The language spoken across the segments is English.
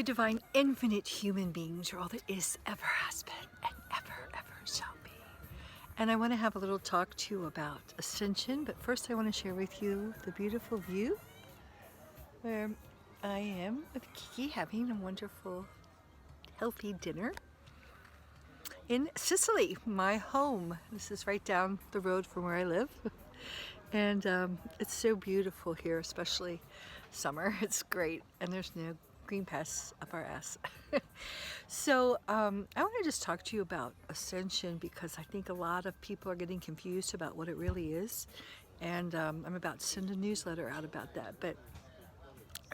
divine, infinite human beings are all that is, ever has been, and ever shall be. And I want to have a little talk to you about Ascension, but first I want to share with you the beautiful view where I am with Kiki having a wonderful, healthy dinner in Sicily, my home. This is right down the road from where I live. And it's so beautiful here, especially summer. It's great, and there's no green pests up our ass. So I want to just talk to you about Ascension because I think a lot of people are getting confused about what it really is, and I'm about to send a newsletter out about that. But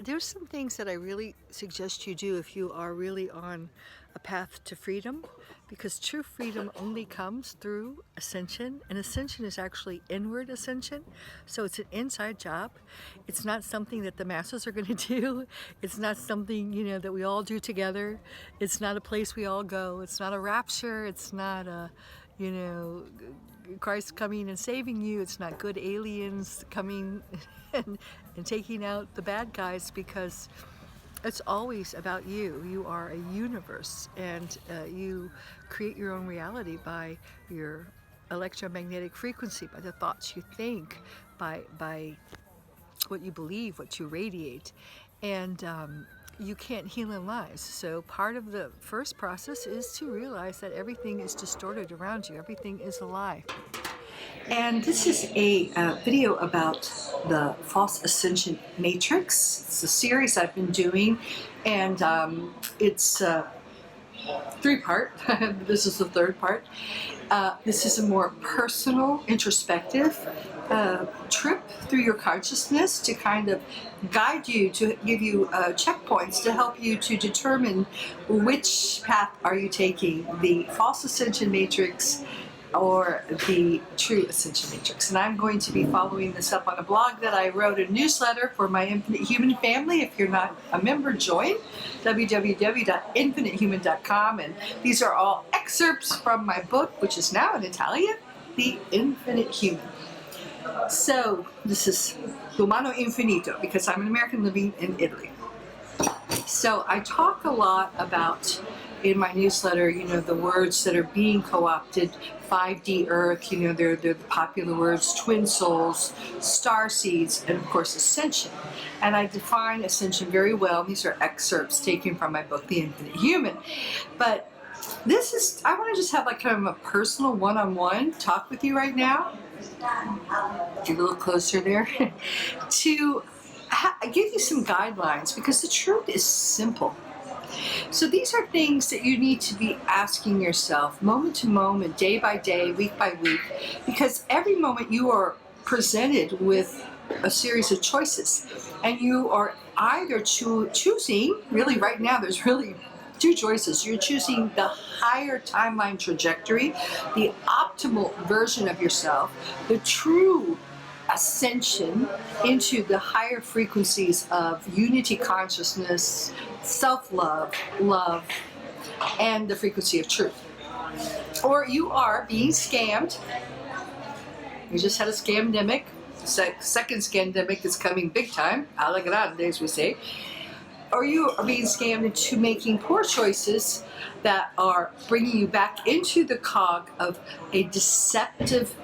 there's some things that I really suggest you do if you are really on a path to freedom, because true freedom only comes through Ascension, and Ascension is actually inward ascension, so it's an inside job. It's not something that the masses are going to do. It's not something, that we all do together. It's not a place we all go. It's not a rapture. It's not a, Christ coming and saving you. It's not good aliens coming and taking out the bad guys, because it's always about you. You are a universe, and you create your own reality by your electromagnetic frequency, by the thoughts you think, by what you believe, what you radiate. And you can't heal in lies. So part of the first process is to realize that everything is distorted around you. Everything is a lie. And this is a video about the false ascension matrix. It's a series I've been doing, and it's three-part. This is the third part. This is a more personal, introspective trip through your consciousness to kind of guide you, to give you checkpoints to help you to determine which path are you taking, the false ascension matrix or the true ascension matrix. And I'm going to be following this up on a blog that I wrote, a newsletter for my Infinite Human family. If you're not a member, join www.infinitehuman.com. And these are all excerpts from my book, which is now in Italian, The Infinite Human. So this is L'Umano Infinito, because I'm an American living in Italy. So I talk a lot about, in my newsletter, the words that are being co-opted. 5D Earth, they're the popular words, twin souls, star seeds, and of course Ascension. And I define Ascension very well. These are excerpts taken from my book, The Infinite Human. But this is, I want to just have like kind of a personal one-on-one talk with you right now. Get a little closer there. To give you some guidelines, because the truth is simple. So these are things that you need to be asking yourself moment to moment, day by day, week by week, because every moment you are presented with a series of choices, and you are either choosing, really right now there's really two choices. You're choosing the higher timeline trajectory, the optimal version of yourself, the true ascension into the higher frequencies of unity consciousness, self-love, love, and the frequency of truth. Or you are being scammed. We just had a scamdemic. Second scamdemic is coming big time. Alla grande, as we say. Or you are being scammed into making poor choices that are bringing you back into the cog of a deceptive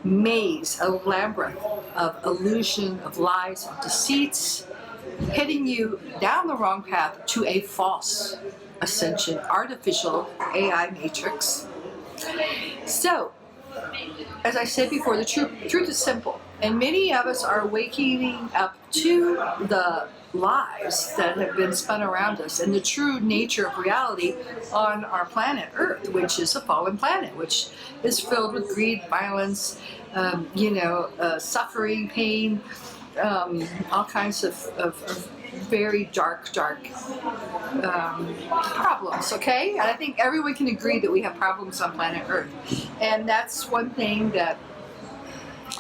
maze, a labyrinth of illusion, of lies, of deceits, heading you down the wrong path to a false ascension, artificial AI matrix. So, as I said before, the truth is simple, and many of us are waking up to the lies that have been spun around us and the true nature of reality on our planet Earth, which is a fallen planet, which is filled with greed, violence, suffering, pain, all kinds of very dark problems, okay? And I think everyone can agree that we have problems on planet Earth. And that's one thing that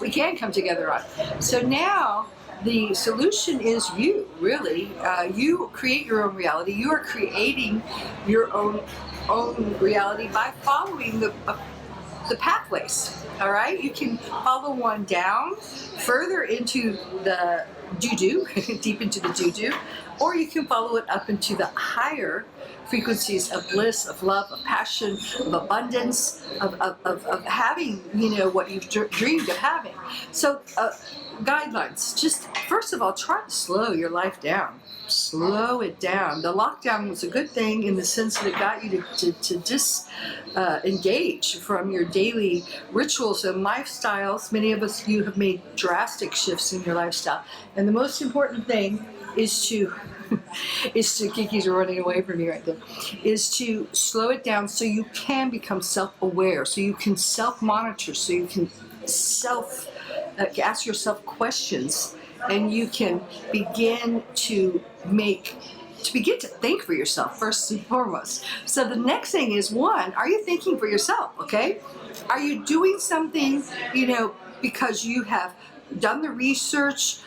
we can come together on. So now, the solution is you, really. You create your own reality. You are creating your own reality by following the pathways, all right? You can follow one down further into the doo-doo, deep into the doo-doo, or you can follow it up into the higher frequencies of bliss, of love, of passion, of abundance, of having, what you've dreamed of having. So guidelines, just first of all, try to slow your life down. Slow it down. The lockdown was a good thing in the sense that it got you to disengage from your daily rituals and lifestyles. Many of us, you have made drastic shifts in your lifestyle. And the most important thing is to Kiki's running away from me right there, is to slow it down so you can become self-aware, so you can self-monitor, so you can ask yourself questions, and you can begin to think for yourself first and foremost. So the next thing is, one, are you thinking for yourself? Okay, are you doing something because you have done the research,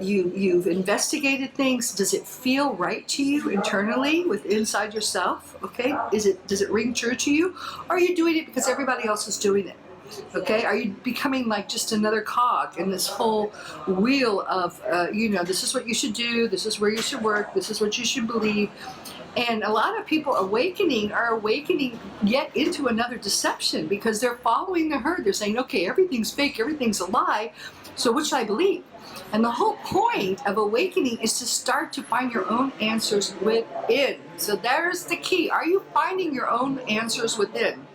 you've investigated things? Does it feel right to you internally, inside yourself? Okay, does it ring true to you? Or are you doing it because everybody else is doing it? Okay, are you becoming like just another cog in this whole wheel of, this is what you should do, this is where you should work, this is what you should believe? And a lot of people are awakening yet into another deception, because they're following the herd. They're saying, okay, everything's fake, everything's a lie, so what should I believe? And the whole point of awakening is to start to find your own answers within. So there's the key. Are you finding your own answers within?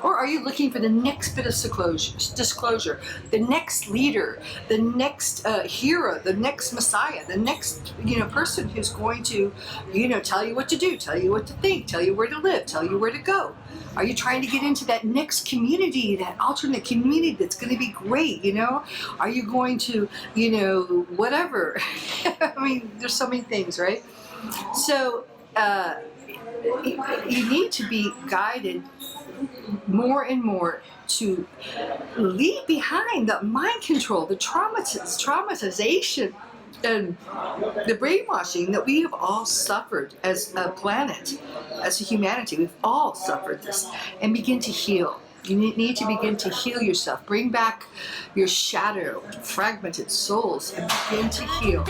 Or are you looking for the next bit of disclosure, the next leader, the next hero, the next messiah, the next person who's going to tell you what to do, tell you what to think, tell you where to live, tell you where to go? Are you trying to get into that next community, that alternate community that's going to be great? Are you going to whatever? I mean, there's so many things, right? So you need to be guided more and more to leave behind the mind control, the traumatization, and the brainwashing that we have all suffered as a planet, as a humanity. We've all suffered this, and begin to heal. You need to begin to heal yourself. Bring back your shattered, fragmented souls and begin to heal.